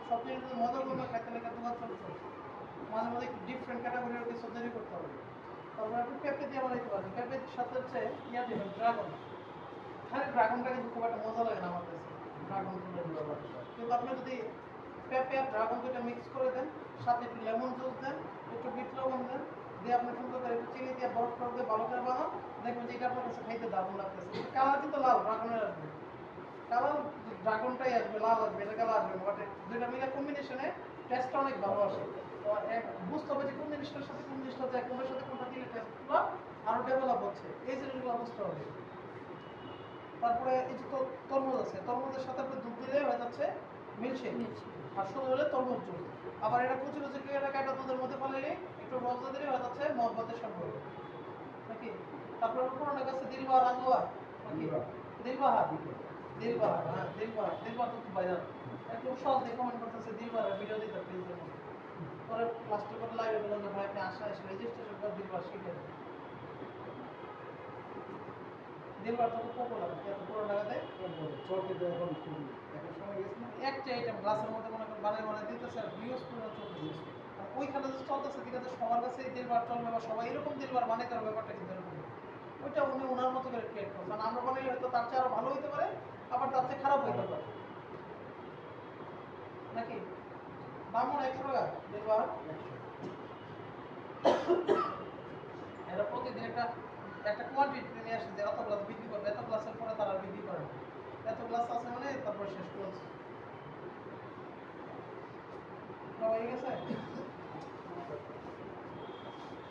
সব জিনিস মজা করবে খাইতে লেগে দোকান চলছে মাঝে মাঝে একটু ডিফারেন্ট ক্যাটাগরির কিছু তৈরি করতে হবে তারপরে আপনি পেঁপে দিয়ে বানাইতে পারবেন পেঁপের সাথে হচ্ছে ইয়া দেবেন ড্রাগন খালি ড্রাগনটা কিন্তু খুব একটা মজা লাগে না আমার কাছে ড্রাগন ফুলের কিন্তু আপনি যদি পেঁপে আর ড্রাগন দুটো মিক্স করে দেন সাথে একটু লেমন জুস দেন একটু বিট লবণ দেন দিয়ে আপনি সুন্দর করে একটু চিনি দিয়ে বরফ টরফ দিয়ে ভালো করে বানান দেখবেন যে এটা আপনার কাছে খাইতে দারুণ লাগতেছে কালার কিন্তু লাল ড্রাগনের আসবে কালার ড্রাগনটাই আসবে লাল আসবে এটা কালার আসবে বাট দুইটা মিলে কম্বিনেশনে টেস্টটা অনেক ভালো আসে তো বুঝতে হবে যে কোন জিনিসটার সাথে কোন জিনিসটা যায় কোনটার সাথে কোনটা দিলে টেস্টগুলো আরো ডেভেলপ হচ্ছে এই জিনিসগুলো বুঝতে হবে তারপরে এই যে তরমুজ আছে তরমুজের সাথে আপনি দুধ দিলে হয়ে যাচ্ছে মিল্কশেক আর শুধু হলে তরমুজ জুস আবার এটা কুচি কুচি করে কাটা দুধের মধ্যে ফেলে একটু রসা দিলে হয়ে যাচ্ছে মহব্বতের সম্পর্ক নাকি তারপরে পুরোনো কাছে দিলবাহার আজওয়া নাকি দিলবাহার দিলবাহার হ্যাঁ দিলবাহার তো খুব বাজার একটু সহজে কমেন্ট করতেছে দিলবাহার ভিডিও দিতে প্লিজের মধ্যে পরে লাস্টে করে লাইভে বললাম যে ভাই আপনি আসা এসে রেজিস্ট্রেশন করে দিলবাহার শিখে দেন দিলবাহার তো খুব পপুলার এত পুরো টাকাতে চলতে এখন একটা সময় গেছে না একটা আইটেম গ্লাসের মধ্যে মনে করেন বানায় দিতেছে আর ভিউজ পুরো চলতেছে আর ওইখানে যে চলতেছে ঠিক আছে সবার কাছে এই দিলবার চলবে বা সবাই এরকম দিলবার বানাইতে হবে ব্যাপারটা কিন্তু এরকম ওইটা উনি ওনার মতো করে ক্রিয়েট করছেন মানে আমরা বানাইলে হয়তো তার চেয়ে আরো ভালো হইতে পারে আবার তার চেয়ে খারাপ হইতে পারে নাকি দাম মনে 100 টাকা দিলবার এরা প্রতিদিন একটা একটা কোয়ান্টিটি নিয়ে আসে যে এত গ্লাস বিক্রি করবে এত গ্লাসের পরে তারা বিক্রি করে এত গ্লাস আছে মানে তারপর শেষ করছে হয়ে গেছে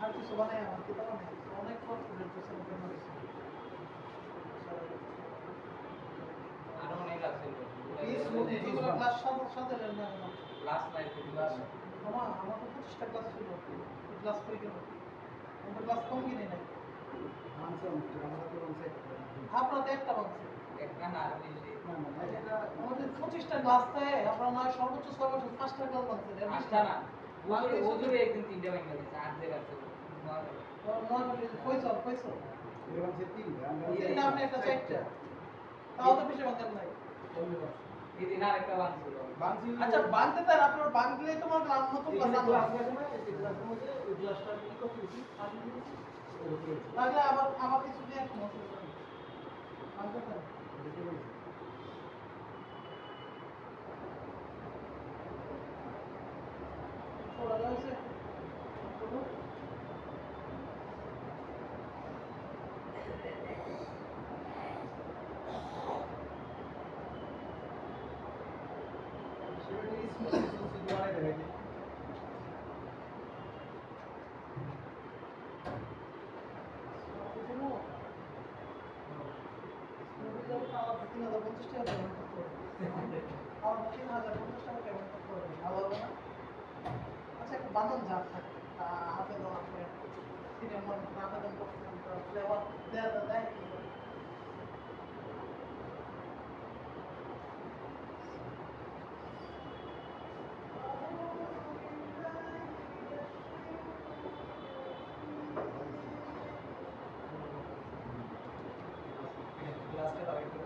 আর কিছু বানাই আমার কি বানাই অনেক কনফিডেন্ট আছে মুখের মধ্যে আরো অনেক আছে এই স্মুদি যেগুলো গ্লাস সাথে লেন না লাস্ট নাইট গ্লাস আমার তো 25টা গ্লাস ছিল গ্লাস কই গেল আমরা গ্লাস কম কিনে নাই আপনাদের একটা বাংছে একটা না আর বেশি আমাদের 25টা গ্লাস থাকে আপনারা নয় সর্বোচ্চ 6 বছর 5টা গ্লাস বাংছে আটটা না ওজুরে একদিন তিনটে ভেঙে গেছে আট জায়গা আছে পয়সা এরকম যে তিনটা তিনটা আপনি একটা চারটা তাও তো বেশি বাংছেন নাই এদিন আর একটা বানছিল বাংসি আচ্ছা বাংতে তার আপনার বাংলেই তোমার গ্লাস নতুন গ্লাস এখানে আনবে গ্লাস আছে না এই গ্লাসের মধ্যে এই গ্লাসটা কি করতেছি তাহলে আবার কিছু দিয়ে একটু মশলা করে বাংতে তার ছোড়া যাচ্ছে আচ্ছা একটা বাঁধন জাত থাকে হাতে দেওয়া আছে সিনেমার আবেদন করছিলাম ফ্লেভার দেয় গ্লাসটা দাও একটু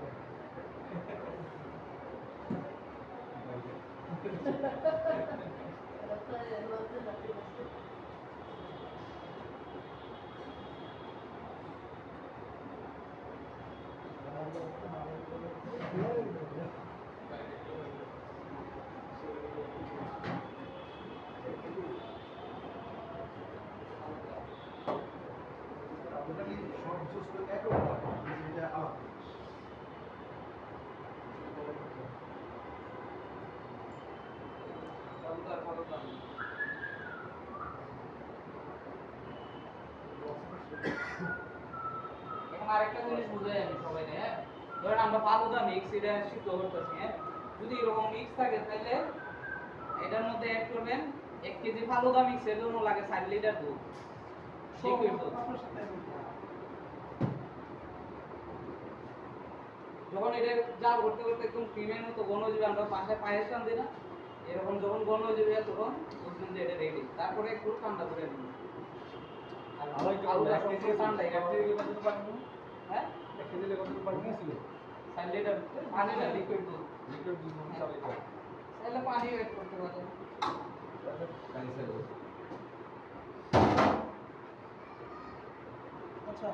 ওটা কি সব জুস করে একই হয় এটা আলাদা এখন আরেকটা জিনিস বুঝাই আমি সবাই হ্যাঁ ধরেন আমরা ফালুদা মিক্স এটা সিদ্ধ করতেছি হ্যাঁ যদি এরকম মিক্স থাকে তাহলে এটার মধ্যে অ্যাড করবেন 1 কেজি ফালুদা মিক্স এর জন্য লাগে 4 লিটার দুধ লিকুইড দুধ যখন এটা জাল করতে করতে একদম ক্রিমের মতো ঘন হয়ে যাবে আমরা পাশে পায়েস টান দিই না এরকম যখন ঘন হয়ে যাবে তখন বুঝবেন যে এটা রেডি তারপরে একটু ঠান্ডা করে দিন আর আলুটা একটু ঠান্ডা হ্যাঁ 1 কেজি কত পানি ছিল 4 লিটার পানি না লিকুইড দুধ লিটার দুধ 4 লিটার তাহলে পানি একটু লাগে ক্যান্সেল আচ্ছা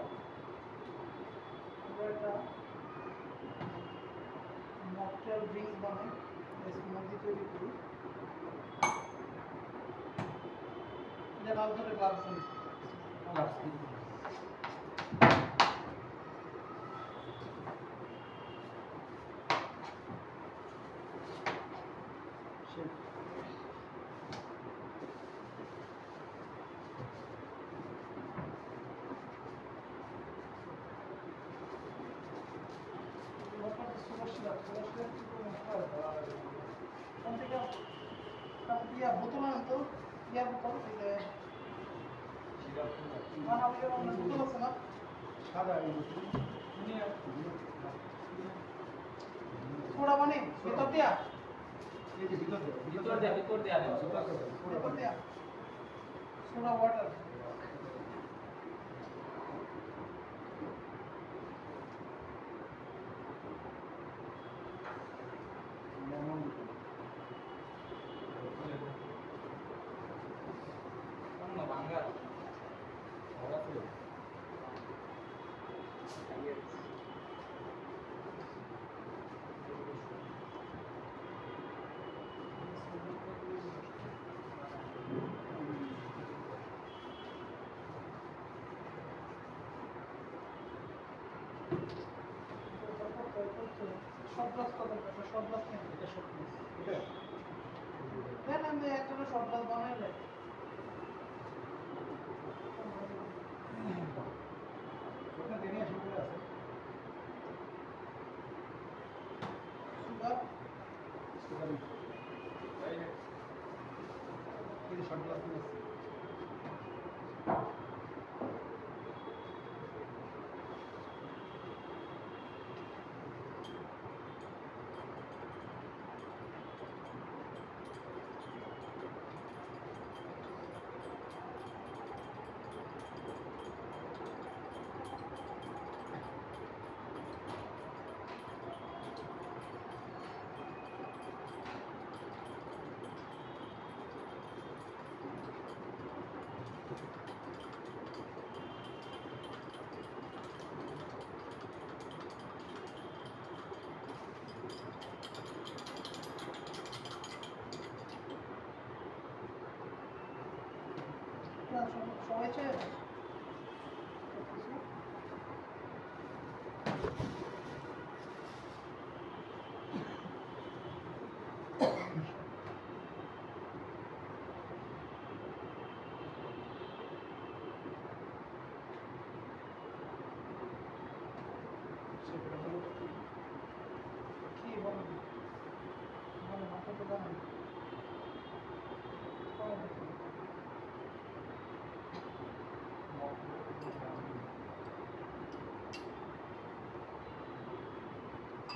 আমরা একটা মকটেল ড্রিঙ্কস বানাই স্মুদি তৈরি করি এটা লাল ধরে গ্লাভস নিই বোতল আনেন তো ইয়ার বোতল বোতল আছে না সাদা সোডা পানি ভিতর দিয়া এই যে ভিতর ভিতর দেয়া দেন ভিতর দিয়া সোডা ওয়াটার অন্য বাঙ্গাল সব গ্লাস কত সব গ্লাস নেই এটা সব গ্লাস দেন আমি একটা সব গ্লাস বানাইলে ওখানে দেনিয়া শুরু করে আছে সুগার সুগার এই যে শর্ট গ্লাস আছে সবাই চেয়ে কি বলেন মানে মাথা তো জানেন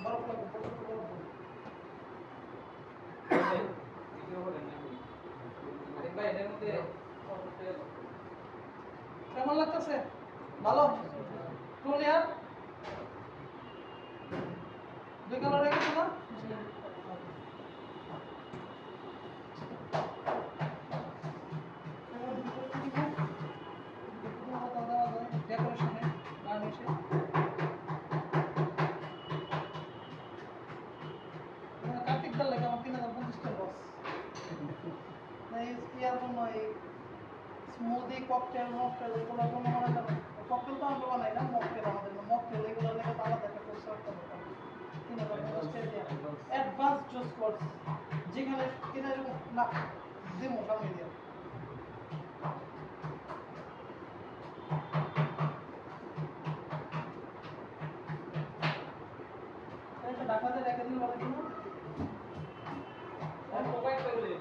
বরফ লাগবে বরফ বরফ ভিডিও করেন নাকি আরেক ভাই এটার মধ্যে কেমন লাগতেছে ভালো ক্লিয়ার দুই কালার হয়ে গেছে না ডেকোরেশনে গার্নিশে কার্তিক দাল লাগে আমার 3050 টাকা বস ইয়ার জন্য এই স্মুদি ককটেল মকটেল এগুলো কোনো মনে করেন ককটেল তো আমরা বানাই না মকটেল আমাদের মকটেল এগুলো লেগে তো আলাদা একটা কোর্স রাখতে হবে 3050 টাকা অ্যাডভান্স চুজ কোর্স যেখানে কিনা না দিমো সামনে দিয়ে এটা ঢাকাতে রেখে দিন বলে দিন আর প্রোভাইড করে দিই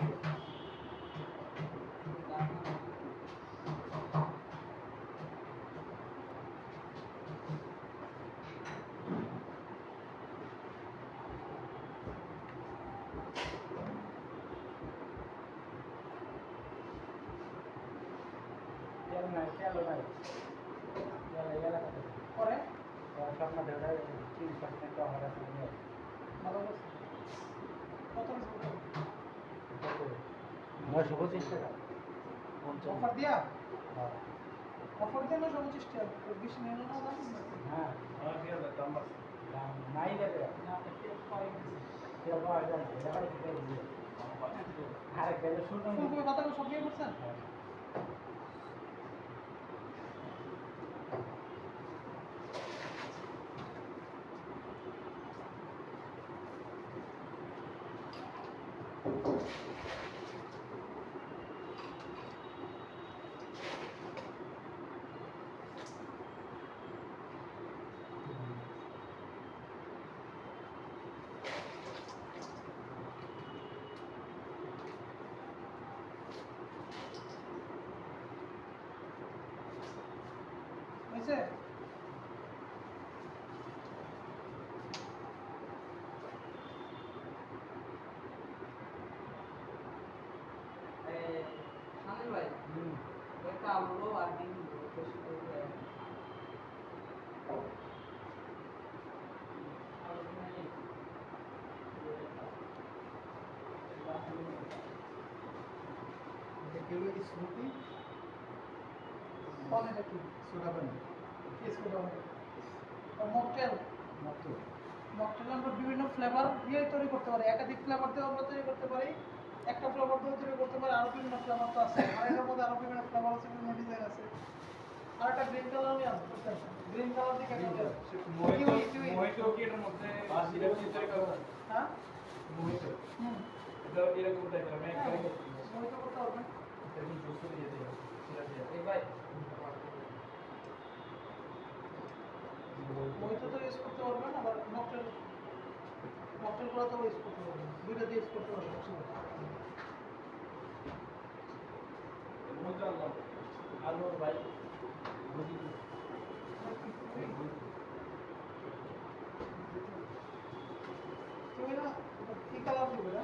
পরে স্বপ্ন দেওয়া 3% তো আমার কাছে নেই ভালো আছে কত 925 টাকা। অফার দিয়া হ্যাঁ। অফার দিয়ে 925 টাকা বেশি নিল না দাম হ্যাঁ। আমার কি হবে দাম আছে দাম নাই দেবে। কেউ পাওয়া যায় না। এটা খালি খেয়ে দিয়ে। আর খেলে শুনুন। ফুলকপি বাঁধাকপি সব দিয়ে করছেন হয়েছে শামিল ভাই একটা আলু আর ডিম বেশি করে এগুলো কি স্মুদি কোন এটা কি সোডা পানি কেস করে দাও মকটেল মাত্র মকটেল আমরা বিভিন্ন ফ্লেভার দিয়ে তৈরি করতে পারি একাধিক ফ্লেভার দিয়ে আমরা তৈরি করতে পারি একটা ফ্লেভার দিয়ে তৈরি করতে পারি আরো বিভিন্ন ফ্লেভার তো আছে আর এটার মধ্যে আরো বিভিন্ন ফ্লেভার আছে বিভিন্ন ডিজাইন আছে আর একটা গ্রিন কালার নিয়ে আসবো গ্রিন কালার দিকে মোহিতো কি এটার মধ্যে সিরাপ দিয়ে তৈরি করা হয়? হ্যাঁ মোহিতো হুম এটা এরকম টাইপের আমি একবারে করছি মহিত করতে পারবে এরকম জুস করে দিয়ে দিই সিরাপ দিয়ে এই ভাই মহিত তো ইউজ করতে পারবেন আবার মকটেল মকটেল গুলো তো ইউজ করতে পারবেন দুইটা দিয়ে ইউজ করতে পারবেন মোহিতো আনলাম আলু ভাই বুঝি তুমি না কি কালার দিবে না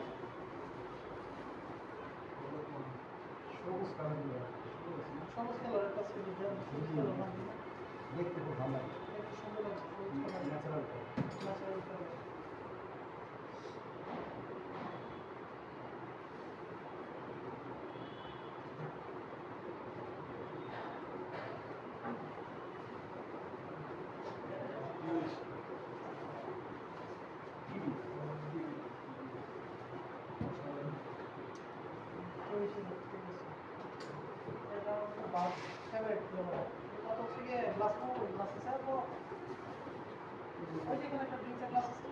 সবুজ কালার দিয়ে সবুজ কালারের কাছে ডিজাইন সবুজ কালার না দেখতে খুব ভালো লাগে একটু সুন্দর লাগছে সবুজ colour natural natural colour favourite flavour এটা হচ্ছে গিয়ে গ্লাস গ্লাস আছে তো ওই যেখানে একটা ড্রিঙ্কসের গ্লাস আছে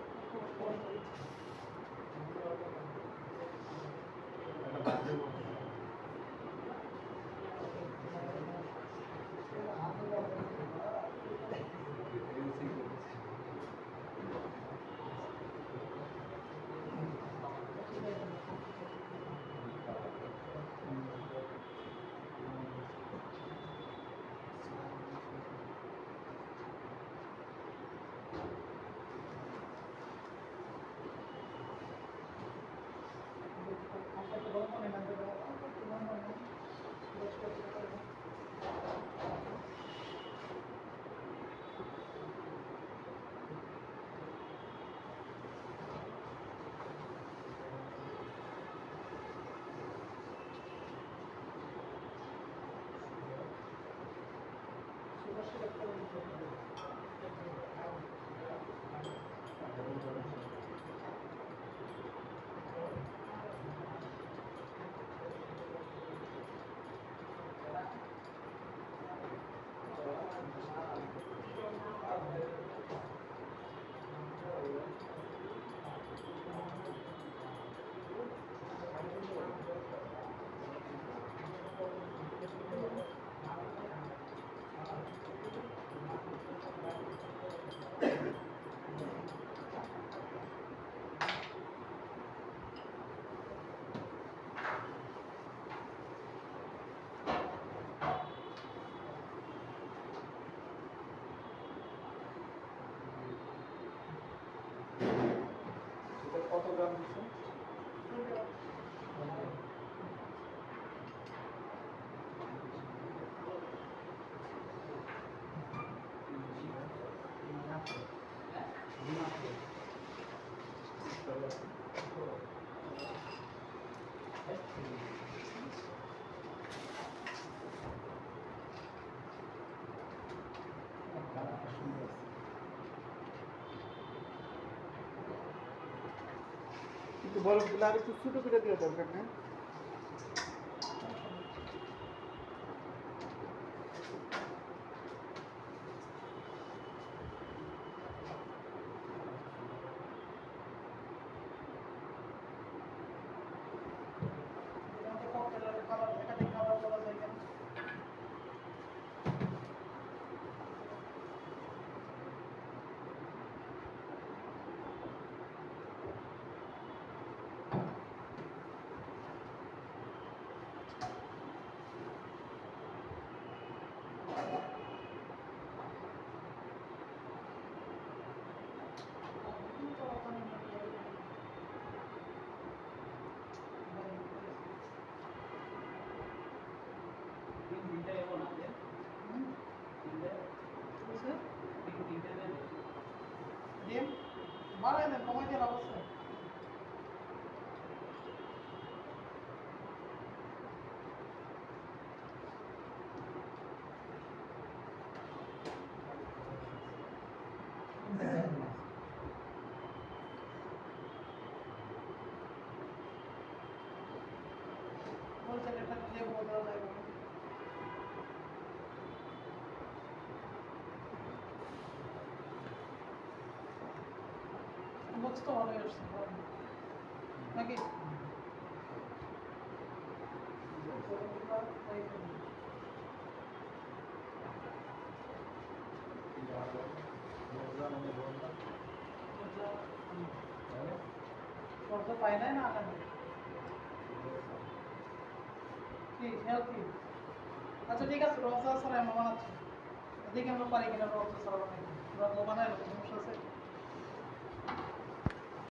কত গ্রাম দিচ্ছেন বরফগুলো আর একটু ছোটো করে দেওয়া দরকার না? খাবার একাধিক খাবার বলা যায় কেন? ডিম বাড়াই দেন, কমাই দিয়ে লাভ আছে? বলছেন এটা দিয়ে বোঝা যায় না। বক্স তো ভালোই আসছে নাকি? সবটা পাই নাই না আগামী কি হেলথি। আচ্ছা ঠিক আছে, রোজা ছাড়া আমরা বানাচ্ছি, দেখি আমরা পারি কিনা রোজা ছাড়া বানাই। রোজা বানাই